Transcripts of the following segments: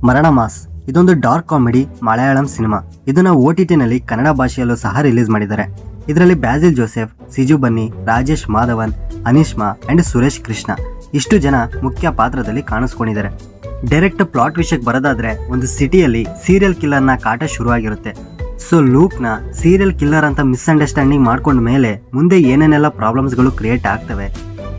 ಮರಣ ಮಾಸ್ ಇದೊಂದು dark comedy Malayalam cinema. ಇದನ್ನ OTT ನಲ್ಲಿ ಕನ್ನಡ ಭಾಷೆಯಲ್ಲೂ ಸಹ ರಿಲೀಸ್ ಮಾಡಿದ್ದಾರೆ. ಇದರಲ್ಲಿ ಬ್ಯಾಸಿಲ್ ಜೋಸೆಫ್, ಸಿಜು ಬನ್ನಿ, ರಾಜೇಶ್ ಮಾಧವನ್, ಅನಿಷ್ಮಾ ಅಂಡ್ ಸುರೇಶ್ ಕೃಷ್ಣ ಇಷ್ಟು ಜನ ಮುಖ್ಯ ಪಾತ್ರದಲ್ಲಿ ಕಾಣಿಸ್ಕೊಂಡಿದ್ದಾರೆ. ಡೈರೆಕ್ಟ್ ಪ್ಲಾಟ್ ವಿಷಯಕ್ಕೆ ಬರೋದಾದ್ರೆ, ಒಂದು ಸಿಟಿಯಲ್ಲಿ ಸೀರಿಯಲ್ ಕಿಲ್ಲರ್ನ ಕಾಟ ಶುರುವಾಗಿರುತ್ತೆ. ಸೊ ಲೂಕ್ನ ಸೀರಿಯಲ್ ಕಿಲ್ಲರ್ ಅಂತ ಮಿಸ್ಅಂಡರ್ಸ್ಟ್ಯಾಂಡಿಂಗ್ ಮಾಡ್ಕೊಂಡ ಮೇಲೆ ಮುಂದೆ ಏನೇನೆಲ್ಲ ಪ್ರಾಬ್ಲಮ್ಸ್ಗಳು ಕ್ರಿಯೇಟ್ ಆಗ್ತವೆ,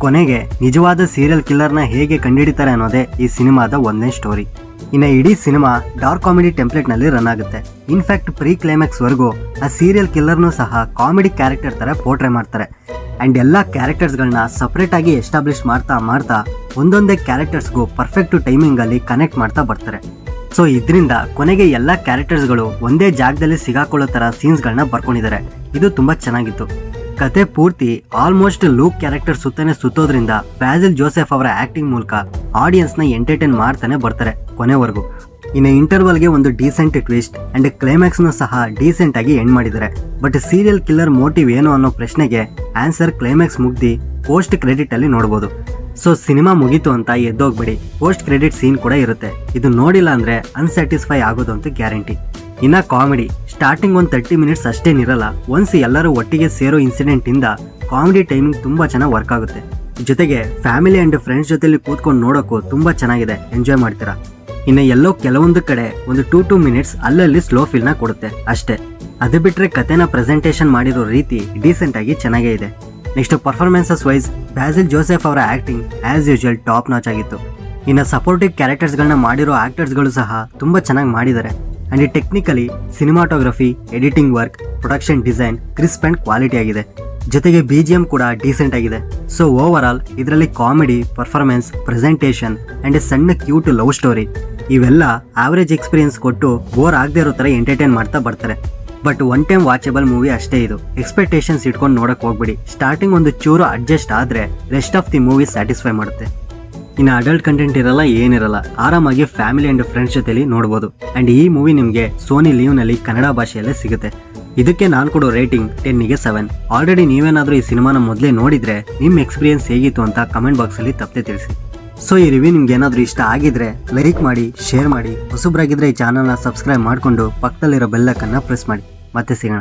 ಕೊನೆಗೆ ನಿಜವಾದ ಸೀರಿಯಲ್ ಕಿಲ್ಲರ್ನ ಹೇಗೆ ಕಂಡುಹಿಡಿತಾರೆ ಅನ್ನೋದೇ ಈ ಸಿನಿಮಾದ ಒಂದೇ ಸ್ಟೋರಿ. ಇನ್ನು ಇಡೀ ಸಿನಿಮಾ ಡಾರ್ಕ್ ಕಾಮಿಡಿ ಟೆಂಪ್ಲೇಟ್ ನಲ್ಲಿ ರನ್ ಆಗುತ್ತೆ. ಇನ್ಫ್ಯಾಕ್ಟ್ ಪ್ರೀ ಕ್ಲೈಮ್ಯಾಕ್ಸ್ ವರೆಗೂ ಆ ಸೀರಿಯಲ್ ಕಿಲ್ಲರ್ನು ಸಹ ಕಾಮಿಡಿ ಕ್ಯಾರೆಕ್ಟರ್ ತರ ಪೋರ್ಟ್ರೇ ಮಾಡ್ತಾರೆ. ಅಂಡ್ ಎಲ್ಲ ಕ್ಯಾರೆಕ್ಟರ್ಸ್ಗಳನ್ನ ಸಪ್ರೇಟ್ ಆಗಿ ಎಸ್ಟಾಬ್ಲಿಷ್ ಮಾಡ್ತಾ ಒಂದೊಂದೇ ಕ್ಯಾರೆಕ್ಟರ್ಸ್ಗೂ ಪರ್ಫೆಕ್ಟ್ ಟೈಮಿಂಗ್ ಅಲ್ಲಿ ಕನೆಕ್ಟ್ ಮಾಡ್ತಾ ಬರ್ತಾರೆ. ಸೊ ಇದರಿಂದ ಕೊನೆಗೆ ಎಲ್ಲ ಕ್ಯಾರೆಕ್ಟರ್ಸ್ಗಳು ಒಂದೇ ಜಾಗದಲ್ಲಿ ಸಿಗಾಕೊಳ್ಳೋ ತರ ಸೀನ್ಸ್ಗಳನ್ನ ಬರ್ಕೊಂಡಿದ್ದಾರೆ. ಇದು ತುಂಬಾ ಚೆನ್ನಾಗಿತ್ತು. ಕತೆ ಪೂರ್ತಿ almost luke character ಸುತ್ತನೆ ಸುತ್ತೋದ್ರಿಂದ Basil Joseph ಅವರ ಆಕ್ಟಿಂಗ್ ಮೂಲಕ ಆಡಿಯನ್ಸ್ ನ ಎಂಟರ್ಟೈನ್ ಮಾಡ್ತಾನೆ ಬರ್ತಾರೆ ಕೊನೆವರೆಗೂ. ಇನ್ನು ಇಂಟರ್ವಲ್ಗೆ ಒಂದು ಡೀಸೆಂಟ್ ಟ್ವಿಸ್ಟ್ ಅಂಡ್ ಕ್ಲೈಮ್ಯಾಕ್ಸ್ ನು ಸಹ ಡೀಸೆಂಟ್ ಆಗಿ ಎಂಡ್ ಮಾಡಿದ್ದಾರೆ. ಬಟ್ ಸೀರಿಯಲ್ ಕಿಲ್ಲರ್ ಮೋಟಿವ್ ಏನು ಅನ್ನೋ ಪ್ರಶ್ನೆಗೆ ಆನ್ಸರ್ ಕ್ಲೈಮ್ಯಾಕ್ಸ್ ಮುಗ್ದಿ ಪೋಸ್ಟ್ ಕ್ರೆಡಿಟ್ ಅಲ್ಲಿ ನೋಡಬಹುದು. ಸೊ ಸಿನಿಮಾ ಮುಗೀತು ಅಂತ ಎದ್ದೋಗ್ಬೇಡಿ, ಪೋಸ್ಟ್ ಕ್ರೆಡಿಟ್ ಸೀನ್ ಕೂಡ ಇರುತ್ತೆ. ಇದು ನೋಡಿಲ್ಲ ಅಂದ್ರೆ ಅನ್ಸ್ಯಾಟಿಸ್ಫೈ ಆಗೋದು ಅಂತ ಗ್ಯಾರಂಟಿ. ಇನ್ನ ಕಾಮಿಡಿ ಸ್ಟಾರ್ಟಿಂಗ್ ಒಂದು 30 ಮಿನಿಟ್ಸ್ ಅಷ್ಟೇನಿರಲ್ಲ. ಒನ್ಸ್ ಎಲ್ಲರೂ ಒಟ್ಟಿಗೆ ಸೇರೋ ಇನ್ಸಿಡೆಂಟ್ ಇಂದ ಕಾಮಿಡಿ ಟೈಮಿಂಗ್ ತುಂಬಾ ಚೆನ್ನಾಗಿ ವರ್ಕ್ ಆಗುತ್ತೆ. ಜೊತೆಗೆ ಫ್ಯಾಮಿಲಿ ಅಂಡ್ ಫ್ರೆಂಡ್ಸ್ ಜೊತೆಲಿ ಕೂತ್ಕೊಂಡು ನೋಡೋಕ್ಕೂ ತುಂಬಾ ಚೆನ್ನಾಗಿದೆ, ಎಂಜಾಯ್ ಮಾಡ್ತೀರಾ. ಇನ್ನು ಎಲ್ಲೋ ಕೆಲವೊಂದು ಕಡೆ ಒಂದು 2 ಮಿನಿಟ್ಸ್ ಅಲ್ಲಲ್ಲಿ ಸ್ಲೋ ಫೀಲ್ ನ ಕೊಡುತ್ತೆ ಅಷ್ಟೇ. ಅದು ಬಿಟ್ರೆ ಕತೆನ ಪ್ರೆಸೆಂಟೇಷನ್ ಮಾಡಿರೋ ರೀತಿ ಡೀಸೆಂಟ್ ಆಗಿ ಚೆನ್ನಾಗೇ ಇದೆ. Next performances wise Basil Joseph ಅವರ acting as usual top notch ಆಗಿತ್ತು. ಇನ್ನು ಸಪೋರ್ಟಿವ್ ಕ್ಯಾರೆಕ್ಟರ್ಸ್ಗಳನ್ನ ಮಾಡಿರೋ ಆಕ್ಟರ್ಸ್ಗಳು ಸಹ ತುಂಬಾ ಚೆನ್ನಾಗಿ ಮಾಡಿದ್ದಾರೆ. And technically cinematography, editing work, production design crisp and quality ಆಗಿದೆ. ಜೊತೆಗೆ BGM ಕೂಡ ಡೀಸೆಂಟ್ ಆಗಿದೆ. ಸೊ ಓವರ್ ಆಲ್ ಇದರಲ್ಲಿ ಕಾಮಿಡಿ, ಪರ್ಫಾರ್ಮೆನ್ಸ್, ಪ್ರೆಸೆಂಟೇಷನ್ ಅಂಡ್ ಸಣ್ಣ ಕ್ಯೂಟ್ ಲವ್ ಸ್ಟೋರಿ ಇವೆಲ್ಲ ಆವರೇಜ್ ಎಕ್ಸ್ಪೀರಿಯನ್ಸ್ ಕೊಟ್ಟು ಬೋರ್ ಆಗದೆ ಇರೋ ತರ ಎಂಟರ್ಟೈನ್ ಮಾಡ್ತಾ ಬರ್ತಾರೆ. But one time watchable movie ಅಷ್ಟೇ ಇದು. ಎಕ್ಸ್ಪೆಕ್ಟೇಷನ್ಸ್ ಇಟ್ಕೊಂಡು ನೋಡಕ್ ಹೋಗ್ಬಿಡಿ. ಸ್ಟಾರ್ಟಿಂಗ್ ಒಂದು ಚೂರು ಅಡ್ಜಸ್ಟ್ ಆದ್ರೆ rest of the movie satisfy ಮಾಡುತ್ತೆ. ಇನ್ನು ಅಡಲ್ಟ್ ಕಂಟೆಂಟ್ ಇರಲ್ಲ, ಏನಿರಲ್ಲ, ಆರಾಮಾಗಿ ಫ್ಯಾಮಿಲಿ ಅಂಡ್ ಫ್ರೆಂಡ್ಸ್ ಜೊತೆಲಿ ನೋಡಬಹುದು. ಅಂಡ್ ಈ ಮೂವಿ ನಿಮಗೆ ಸೋನಿ ಲಿವ್ ನಲ್ಲಿ ಕನ್ನಡ ಭಾಷೆಯಲ್ಲೇ ಸಿಗುತ್ತೆ. ಇದಕ್ಕೆ ನಾನು ಕೊಡೋ ರೇಟಿಂಗ್ 10ಗೆ 7. ಆಲ್ರೆಡಿ ನೀವೇನಾದ್ರೂ ಈ ಸಿನಿಮಾನ ಮೊದಲೇ ನೋಡಿದ್ರೆ ನಿಮ್ಮ ಎಕ್ಸ್ಪೀರಿಯನ್ಸ್ ಹೇಗಿತ್ತು ಅಂತ ಕಮೆಂಟ್ ಬಾಕ್ಸ್ ಅಲ್ಲಿ ತಪ್ಪದೆ ತಿಳಿಸಿ. ಸೊ ಈ ರಿವ್ಯೂ ನಿಮ್ಗೆ ಏನಾದ್ರೂ ಇಷ್ಟ ಆಗಿದ್ರೆ ಲೈಕ್ ಮಾಡಿ, ಶೇರ್ ಮಾಡಿ. ಹೊಸಬ್ರಾಗಿದ್ರೆ ಈ ಚಾನಲ್ನ ಸಬ್ಸ್ಕ್ರೈಬ್ ಮಾಡಿಕೊಂಡು ಪಕ್ಕದಲ್ಲಿರೋ ಬೆಲ್ ಐಕಾನ್ನ ಪ್ರೆಸ್ ಮಾಡಿ. ಮತ್ತೆ ಸಿಗೋಣ.